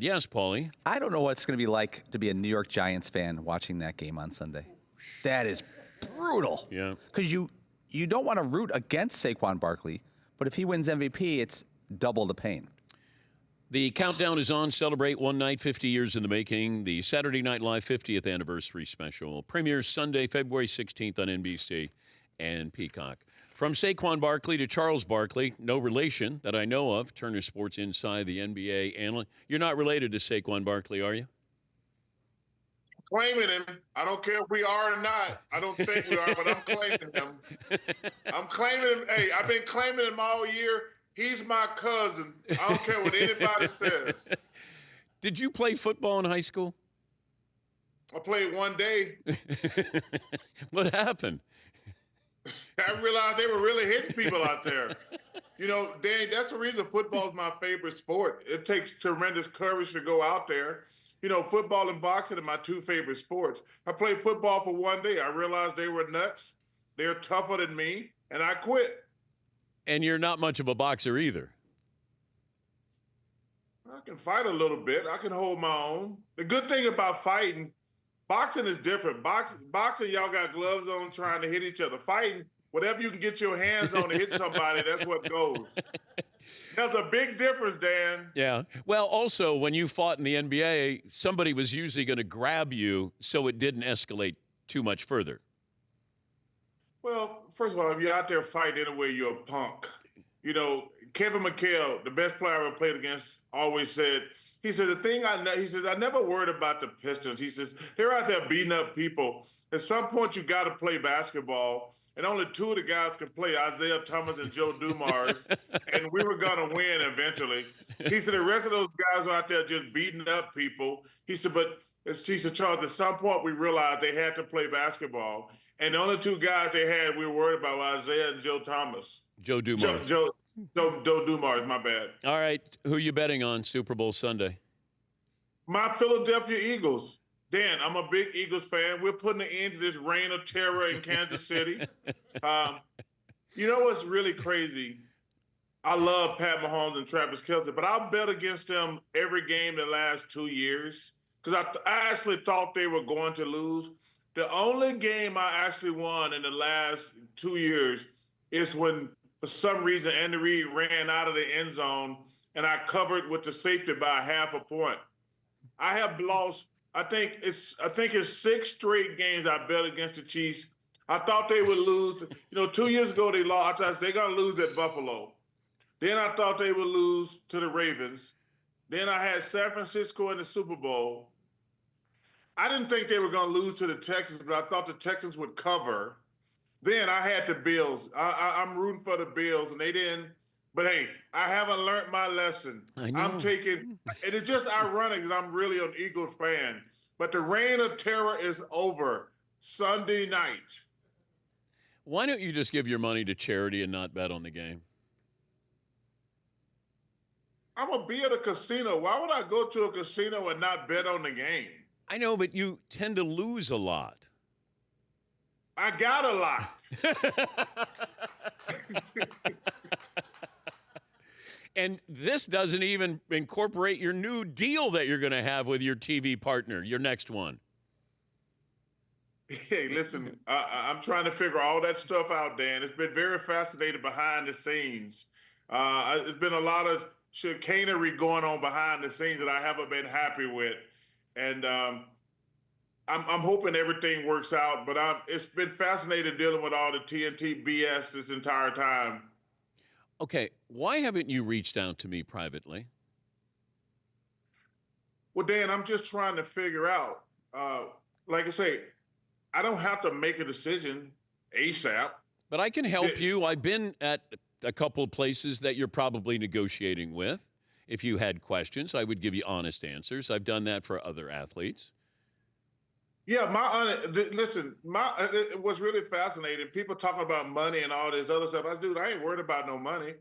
Yes, Paulie. I don't know what it's going to be like to be a New York Giants fan watching that game on Sunday. That is brutal. Yeah. Because you don't want to root against Saquon Barkley, but if he wins MVP, it's double the pain. The countdown is on. Celebrate one night, 50 years in the making. The Saturday Night Live 50th anniversary special premieres Sunday, February 16th on NBC and Peacock. From Saquon Barkley to Charles Barkley, no relation that I know of. Turner Sports Inside, the NBA analyst. You're not related to Saquon Barkley, are you? Claiming him. I don't care if we are or not. I don't think we are, but I'm claiming him. I'm claiming him. Hey, I've been claiming him all year. He's my cousin. I don't care what anybody says. Did you play football in high school? I played one day. What happened? I realized they were really hitting people out there. You know, Danny, that's the reason football is my favorite sport. It takes tremendous courage to go out there. You know, football and boxing are my two favorite sports. I played football for one day. I realized they were nuts. They're tougher than me, and I quit. And you're not much of a boxer either. I can fight a little bit. I can hold my own. The good thing about fighting, boxing is different. Boxing, y'all got gloves on trying to hit each other. Fighting, whatever you can get your hands on to hit somebody, that's what goes. There's a big difference, Dan. Yeah. Well, also, when you fought in the NBA, somebody was usually going to grab you so it didn't escalate too much further. Well, first of all, if you're out there fighting anyway, you're a punk. You know, Kevin McHale, the best player I ever played against, always said, he said, I never worried about the Pistons. He says, they're out there beating up people. At some point, you got to play basketball. And only two of the guys can play, Isaiah Thomas and Joe Dumars. And we were going to win eventually. He said, the rest of those guys are out there just beating up people. He said, Charles, at some point, we realized they had to play basketball. And the only two guys they had we were worried about were Isaiah and Joe Thomas. Joe Dumars. Joe Dumars, my bad. All right. Who are you betting on Super Bowl Sunday? My Philadelphia Eagles. Dan, I'm a big Eagles fan. We're putting an end to this reign of terror in Kansas City. You know what's really crazy? I love Pat Mahomes and Travis Kelce, but I'll bet against them every game the last 2 years because I actually thought they were going to lose. The only game I actually won in the last 2 years is when, for some reason, Andy Reid ran out of the end zone and I covered with the safety by half a point. I have lost, I think it's 6 straight games I bet against the Chiefs. I thought they would lose. You know, 2 years ago they lost. I thought they're going to lose at Buffalo. Then I thought they would lose to the Ravens. Then I had San Francisco in the Super Bowl. I didn't think they were going to lose to the Texans, but I thought the Texans would cover. Then I had the Bills. I'm rooting for the Bills, and they didn't. But, hey, I haven't learned my lesson. I know. I'm taking – and it's just ironic that I'm really an Eagles fan. But the reign of terror is over Sunday night. Why don't you just give your money to charity and not bet on the game? I'm going to be at a casino. Why would I go to a casino and not bet on the game? I know, but you tend to lose a lot. I got a lot. And this doesn't even incorporate your new deal that you're going to have with your TV partner, your next one. Hey, listen, I'm trying to figure all that stuff out, Dan. It's been very fascinating behind the scenes. There's been a lot of chicanery going on behind the scenes that I haven't been happy with. And I'm hoping everything works out, but it's been fascinating dealing with all the TNT BS this entire time. Okay, why haven't you reached out to me privately? Well, Dan, I'm just trying to figure out, like I say, I don't have to make a decision ASAP. But I can help you. I've been at a couple of places that you're probably negotiating with. If you had questions, I would give you honest answers. I've done that for other athletes. Yeah, listen, it was really fascinating. People talking about money and all this other stuff. I said, dude, I ain't worried about no money.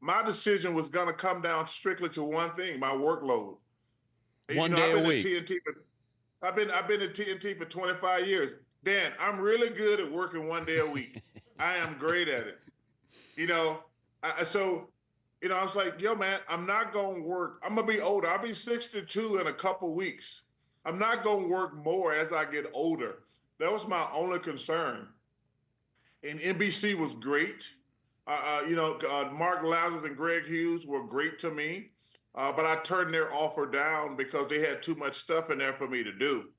My decision was going to come down strictly to one thing, my workload. One day a week. I've been at TNT for 25 years. Dan, I'm really good at working 1 day a week. I am great at it. You know, so I was like, yo, man, I'm not going to work. I'm going to be older. I'll be 62 in a couple weeks. I'm not going to work more as I get older. That was my only concern. And NBC was great. Mark Lazarus and Greg Hughes were great to me. But I turned their offer down because they had too much stuff in there for me to do.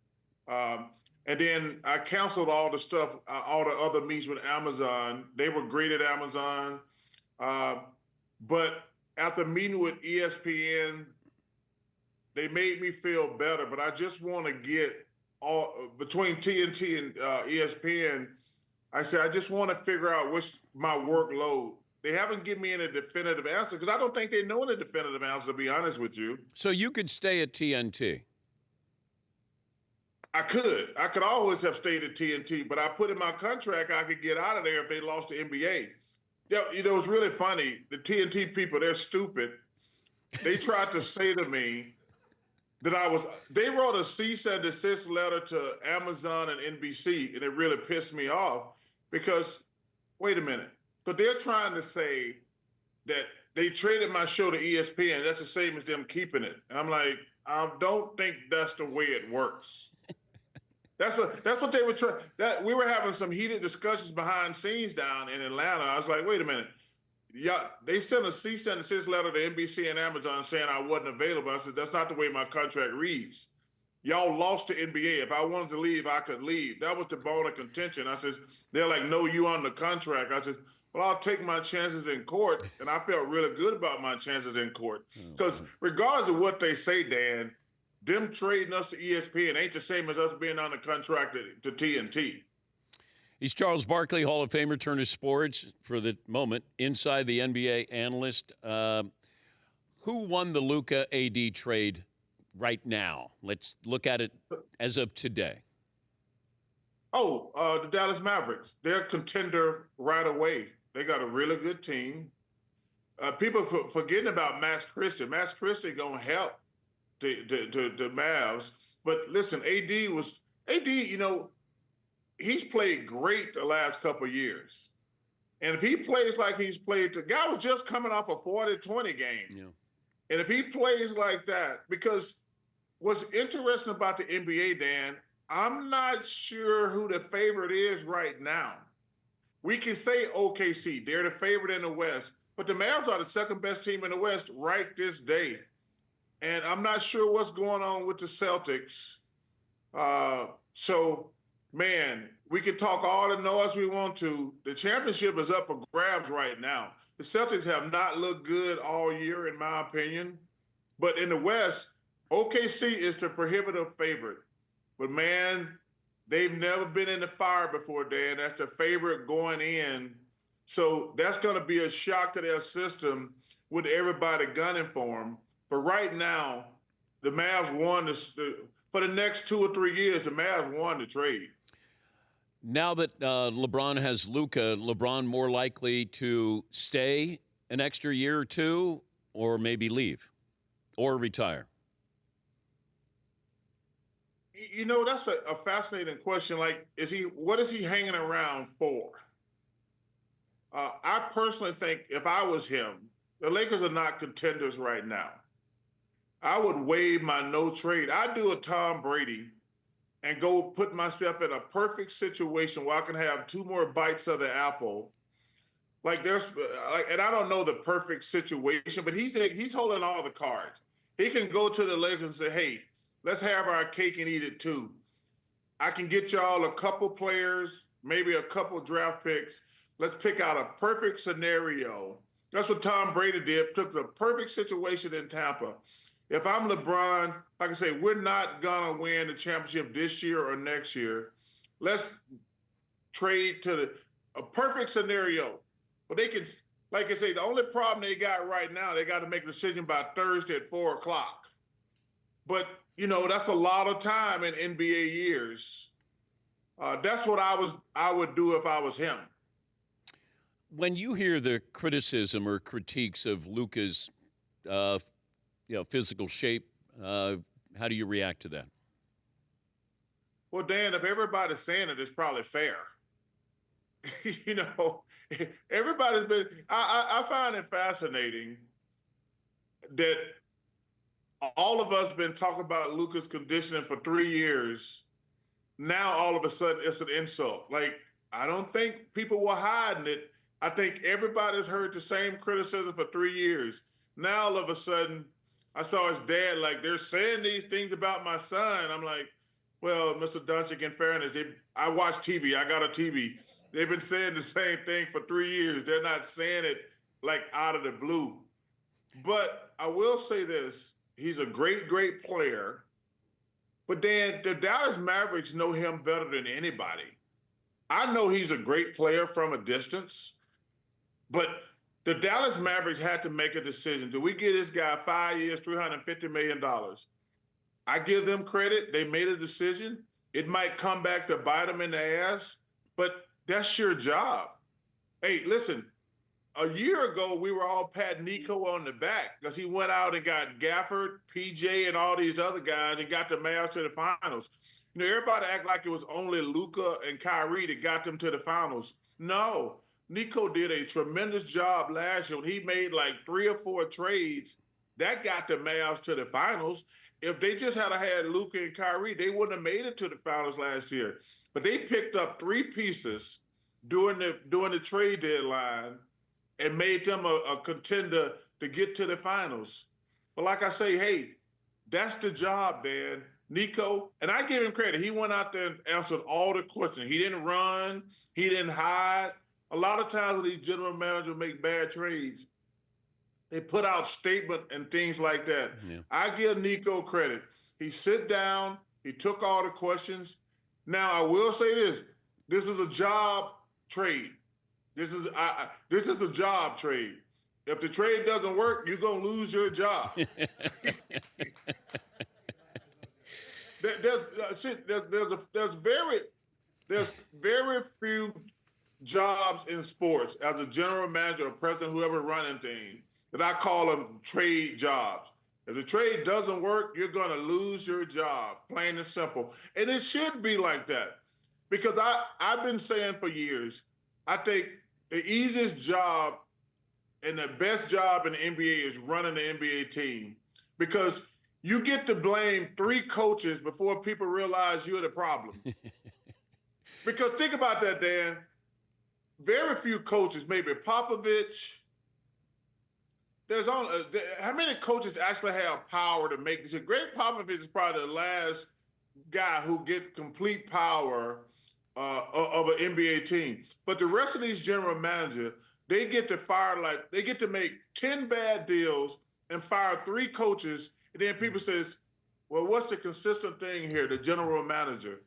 And then I canceled all the stuff, all the other meets with Amazon. They were great at Amazon. But after meeting with ESPN, they made me feel better. But I just want to get all between TNT and ESPN. I said, I just want to figure out what's my workload. They haven't given me any definitive answer because I don't think they know any definitive answer, to be honest with you. So you could stay at TNT. I could always have stayed at TNT, but I put in my contract I could get out of there if they lost the NBA. It was really funny. The TNT people, they're stupid. They tried to say to me that they wrote a cease and desist letter to Amazon and NBC, and it really pissed me off because, wait a minute, but they're trying to say that they traded my show to ESPN. That's the same as them keeping it. And I'm like, I don't think that's the way it works. That's what they were trying. That we were having some heated discussions behind scenes down in Atlanta. I was like, wait a minute. Yeah, they sent a cease and desist letter to NBC and Amazon saying I wasn't available. I said, that's not the way my contract reads. Y'all lost to NBA. If I wanted to leave, I could leave. That was the bone of contention. I said, they're like, no, you on the contract. I said, well, I'll take my chances in court. And I felt really good about my chances in court. Because regardless of what they say, Dan, them trading us to ESPN ain't the same as us being on the contract to TNT. He's Charles Barkley, Hall of Famer, Turner Sports, for the moment, inside the NBA analyst. Who won the Luka AD trade right now? Let's look at it as of today. The Dallas Mavericks. They're a contender right away. They got a really good team. People forgetting about Max Christie. Max Christie going to help the Mavs. But listen, AD, he's played great the last couple of years. And if he plays like he's played, the guy was just coming off a 40-20 game. Yeah. And if he plays like that, because what's interesting about the NBA, Dan, I'm not sure who the favorite is right now. We can say OKC, they're the favorite in the West, but the Mavs are the second best team in the West right this day. And I'm not sure what's going on with the Celtics. Man, we can talk all the noise we want to. The championship is up for grabs right now. The Celtics have not looked good all year, in my opinion. But in the West, OKC is the prohibitive favorite. But, man, they've never been in the fire before, Dan. That's the favorite going in. So that's going to be a shock to their system with everybody gunning for them. But right now, the Mavs won for the next 2 or 3 years, the Mavs won the trade. Now that LeBron has Luka, LeBron more likely to stay an extra year or two, or maybe leave, or retire? That's a fascinating question. Like, what is he hanging around for? I personally think if I was him, the Lakers are not contenders right now. I would waive my no trade. I'd do a Tom Brady and go put myself in a perfect situation where I can have 2 more bites of the apple. And I don't know the perfect situation, but he's holding all the cards. He can go to the Lakers and say, hey, let's have our cake and eat it too. I can get y'all a couple players, maybe a couple draft picks. Let's pick out a perfect scenario. That's what Tom Brady did, took the perfect situation in Tampa. If I'm LeBron, like I say, we're not going to win the championship this year or next year. Let's trade to a perfect scenario. But they can, like I say, the only problem they got right now, they got to make a decision by Thursday at 4 o'clock. But, that's a lot of time in NBA years. That's what I would do if I was him. When you hear the criticism or critiques of Luka's physical shape, how do you react to that? Well, Dan, if everybody's saying it, it's probably fair. Everybody's been, I find it fascinating that all of us been talking about Luka's conditioning for 3 years. Now all of a sudden it's an insult. Like, I don't think people were hiding it. I think everybody's heard the same criticism for 3 years. Now all of a sudden, I saw his dad, like, they're saying these things about my son. I'm like, well, Mr. Dončić, in fairness, I watch TV. I got a TV. They've been saying the same thing for 3 years. They're not saying it like out of the blue. But I will say this. He's a great, great player. But Dan, the Dallas Mavericks know him better than anybody. I know he's a great player from a distance, but the Dallas Mavericks had to make a decision. Do we give this guy 5 years, $350 million? I give them credit. They made a decision. It might come back to bite them in the ass, but that's your job. Hey, listen, a year ago, we were all patting Nico on the back because he went out and got Gafford, PJ, and all these other guys and got the Mavs to the finals. You know, everybody act like it was only Luka and Kyrie that got them to the finals. No, Nico did a tremendous job last year. He made like 3 or 4 trades that got the Mavs to the finals. If they just had Luka and Kyrie, they wouldn't have made it to the finals last year. But they picked up 3 pieces during the trade deadline and made them a contender to get to the finals. But like I say, hey, that's the job, Dan. Nico, and I give him credit. He went out there and answered all the questions. He didn't run. He didn't hide. A lot of times when these general managers make bad trades, they put out statement and things like that. Yeah. I give Nico credit. He sit down. He took all the questions. Now, I will say this. This is a job trade. This is a job trade. If the trade doesn't work, you're going to lose your job. There's very few jobs in sports as a general manager or president, whoever running things, that I call them trade jobs. If the trade doesn't work, you're going to lose your job, plain and simple. And it should be like that, because I've been saying for years, I think the easiest job and the best job in the NBA is running the NBA team, because you get to blame 3 coaches before people realize you're the problem. Because think about that, Dan. Very few coaches, maybe Popovich. There's only how many coaches actually have power to make this? Greg Popovich is probably the last guy who gets complete power of an NBA team. But the rest of these general managers, they get to fire, like, they get to make 10 bad deals and fire 3 coaches. And then people says, well, what's the consistent thing here? The general manager.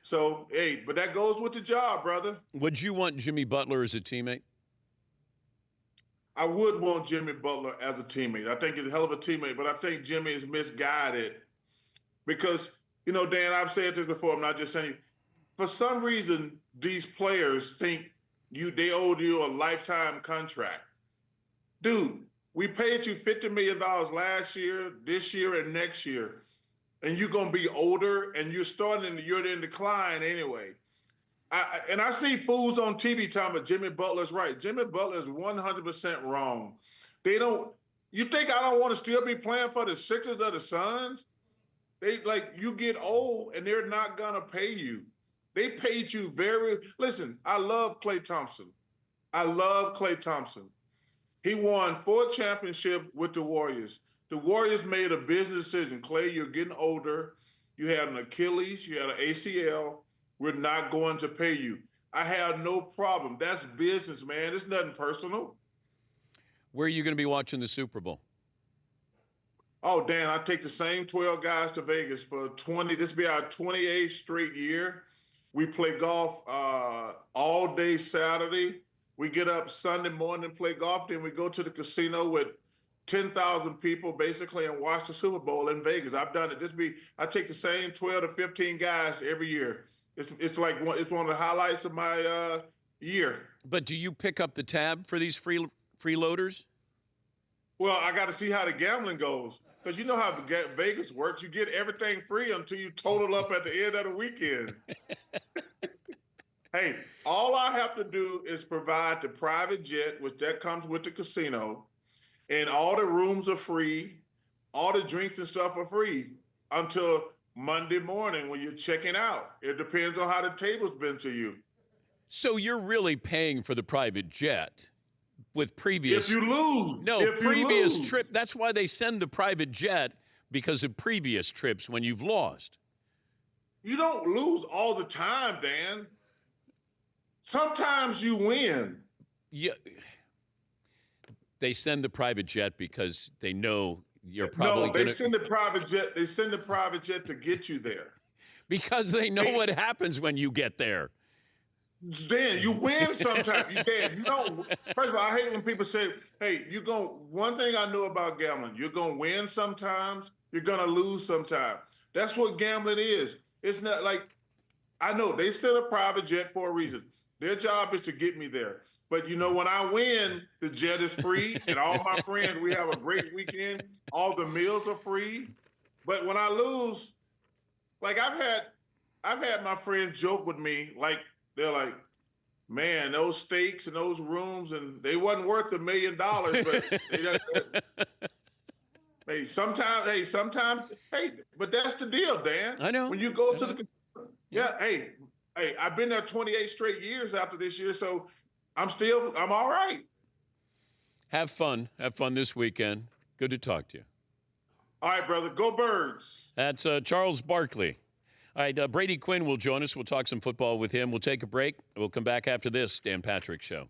So, hey, but that goes with the job, brother. Would you want Jimmy Butler as a teammate? I would want Jimmy Butler as a teammate. I think he's a hell of a teammate, but I think Jimmy is misguided because, you know, Dan, I've said this before. I'm not just saying. For some reason, these players think they owe you a lifetime contract. Dude, we paid you $50 million last year, this year, and next year. And you're going to be older, and you're in decline anyway. And I see fools on TV talking about Jimmy Butler's right. Jimmy Butler is 100% wrong. You think I don't want to still be playing for the Sixers or the Suns? You get old, and they're not going to pay you. They paid you listen, I love Klay Thompson. He won 4 championships with the Warriors. The Warriors made a business decision. Klay, you're getting older. You had an Achilles. You had an ACL. We're not going to pay you. I have no problem. That's business, man. It's nothing personal. Where are you going to be watching the Super Bowl? Oh, Dan, I take the same 12 guys to Vegas for 20. This will be our 28th straight year. We play golf all day Saturday. We get up Sunday morning and play golf. Then we go to the casino with 10,000 people basically and watch the Super Bowl in Vegas. I've done it. I take the same 12 to 15 guys every year. It's one of the highlights of my year. But do you pick up the tab for these freeloaders? Well, I got to see how the gambling goes, because you know how Vegas works. You get everything free until you total up at the end of the weekend. Hey, all I have to do is provide the private jet, which that comes with the casino. and all the rooms are free, all the drinks and stuff are free until Monday morning when you're checking out. It depends on how the table's been to you. So you're really paying for the private jet with previous. If you lose, No, if you previous lose. trip. That's why they send the private jet, because of previous trips when you've lost. You don't lose all the time, Dan. Sometimes you win. Yeah. They send the private jet because they know you're probably No, they going to. send the private jet. They send the private jet to get you there. Because they know what happens when you get there. Dan, you win sometimes. Dan, you don't. First of all, I hate when people say, "Hey, One thing I know about gambling: you're gonna win sometimes. You're gonna lose sometimes. That's what gambling is. It's not like I know they send a private jet for a reason. Their job is to get me there. But when I win, the jet is free, and all my friends, we have a great weekend. All the meals are free. But when I lose, like I've had my friends joke with me, like they're like, "Man, those steaks and those rooms, and they wasn't worth $1 million." But sometimes, but that's the deal, Dan. I know. When you go to the, hey, I've been there 28 straight years after this year, so I'm all right. Have fun. Have fun this weekend. Good to talk to you. All right, brother. Go Birds. That's Charles Barkley. All right, Brady Quinn will join us. We'll talk some football with him. We'll take a break. We'll come back after this Dan Patrick Show.